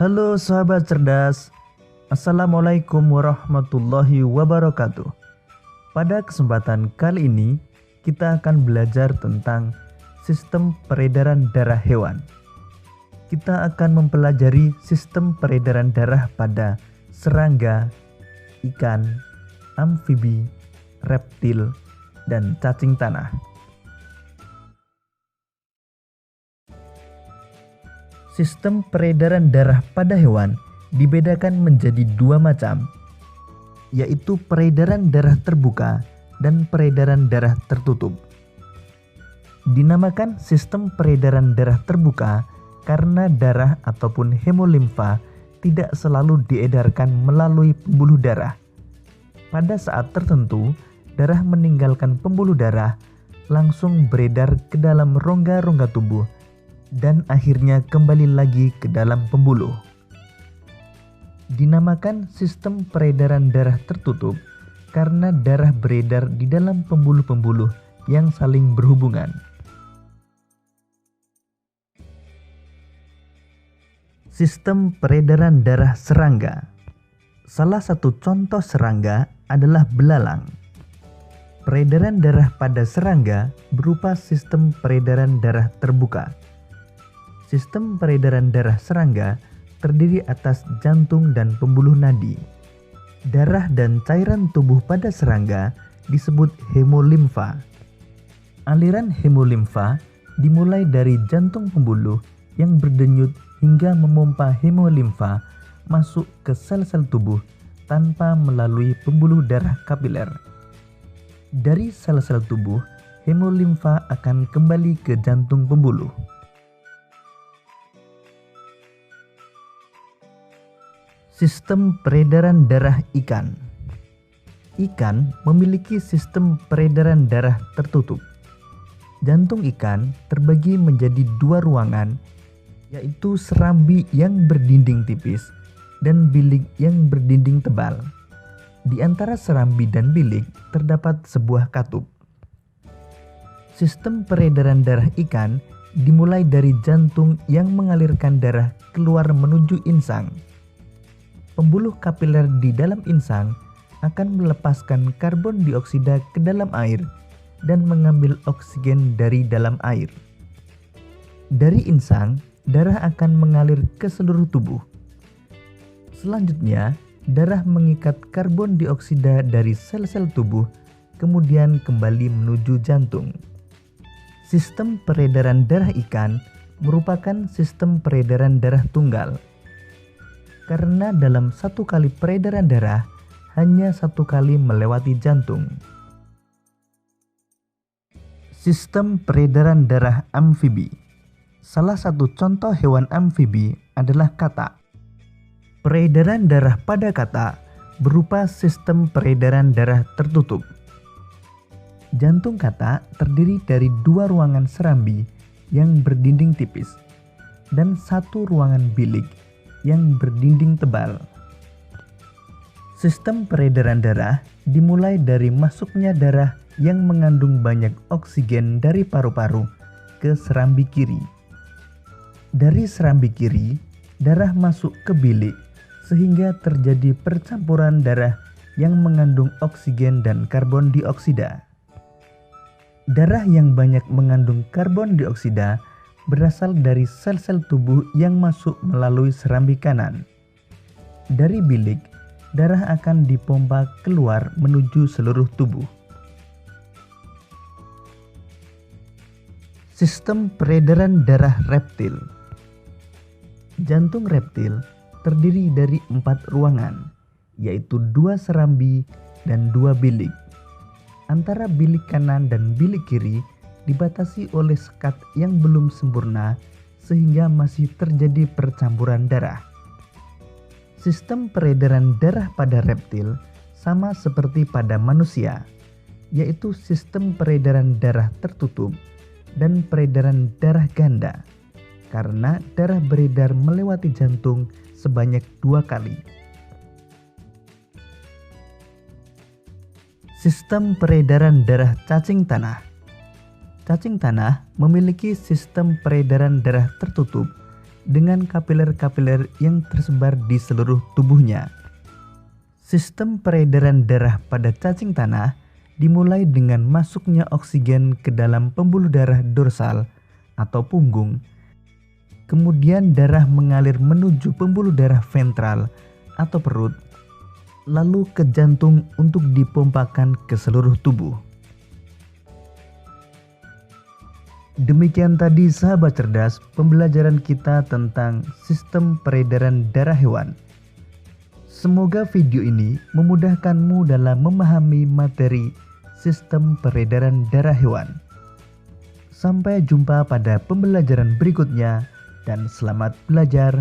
Halo sahabat cerdas, Assalamualaikum warahmatullahi wabarakatuh. Pada kesempatan kali ini, kita akan belajar tentang sistem peredaran darah hewan. Kita akan mempelajari sistem peredaran darah pada serangga, ikan, amfibi, reptil, dan cacing tanah. Sistem peredaran darah pada hewan dibedakan menjadi dua macam, yaitu peredaran darah terbuka dan peredaran darah tertutup. Dinamakan sistem peredaran darah terbuka karena darah ataupun hemolimfa tidak selalu diedarkan melalui pembuluh darah. Pada saat tertentu, darah meninggalkan pembuluh darah langsung beredar ke dalam rongga-rongga tubuh dan akhirnya kembali lagi ke dalam pembuluh. Dinamakan sistem peredaran darah tertutup karena darah beredar di dalam pembuluh-pembuluh yang saling berhubungan. Sistem peredaran darah serangga. Salah satu contoh serangga adalah belalang. Peredaran darah pada serangga berupa sistem peredaran darah terbuka. Sistem peredaran darah serangga terdiri atas jantung dan pembuluh nadi. Darah dan cairan tubuh pada serangga disebut hemolimfa. Aliran hemolimfa dimulai dari jantung pembuluh yang berdenyut hingga memompa hemolimfa masuk ke sel-sel tubuh tanpa melalui pembuluh darah kapiler. Dari sel-sel tubuh, hemolimfa akan kembali ke jantung pembuluh. Sistem peredaran darah ikan. Ikan memiliki sistem peredaran darah tertutup. Jantung ikan terbagi menjadi dua ruangan, yaitu serambi yang berdinding tipis dan bilik yang berdinding tebal. Di antara serambi dan bilik terdapat sebuah katup. Sistem peredaran darah ikan dimulai dari jantung yang mengalirkan darah keluar menuju insang. Pembuluh kapiler di dalam insang akan melepaskan karbon dioksida ke dalam air dan mengambil oksigen dari dalam air. Dari insang, darah akan mengalir ke seluruh tubuh. Selanjutnya, darah mengikat karbon dioksida dari sel-sel tubuh, kemudian kembali menuju jantung. Sistem peredaran darah ikan merupakan sistem peredaran darah tunggal. Karena dalam satu kali peredaran darah hanya satu kali melewati jantung. Sistem peredaran darah amfibi. Salah satu contoh hewan amfibi adalah katak. Peredaran darah pada katak berupa sistem peredaran darah tertutup. Jantung katak terdiri dari dua ruangan serambi yang berdinding tipis dan satu ruangan bilik yang berdinding tebal. Sistem peredaran darah dimulai dari masuknya darah yang mengandung banyak oksigen dari paru-paru ke serambi kiri. Dari serambi kiri, darah masuk ke bilik sehingga terjadi percampuran darah yang mengandung oksigen dan karbon dioksida. Darah yang banyak mengandung karbon dioksida berasal dari sel-sel tubuh yang masuk melalui serambi kanan. Dari bilik, darah akan dipompa keluar menuju seluruh tubuh. Sistem peredaran darah reptil. Jantung reptil terdiri dari 4 ruangan, yaitu 2 serambi dan 2 bilik. Antara bilik kanan dan bilik kiri dibatasi oleh sekat yang belum sempurna sehingga masih terjadi percampuran darah. Sistem peredaran darah pada reptil sama seperti pada manusia, yaitu sistem peredaran darah tertutup dan peredaran darah ganda, karena darah beredar melewati jantung sebanyak 2 kali. Sistem peredaran darah cacing tanah. Cacing tanah memiliki sistem peredaran darah tertutup dengan kapiler-kapiler yang tersebar di seluruh tubuhnya. Sistem peredaran darah pada cacing tanah dimulai dengan masuknya oksigen ke dalam pembuluh darah dorsal atau punggung. Kemudian darah mengalir menuju pembuluh darah ventral atau perut, lalu ke jantung untuk dipompakan ke seluruh tubuh. Demikian tadi sahabat cerdas pembelajaran kita tentang sistem peredaran darah hewan. Semoga video ini memudahkanmu dalam memahami materi sistem peredaran darah hewan. Sampai jumpa pada pembelajaran berikutnya dan selamat belajar.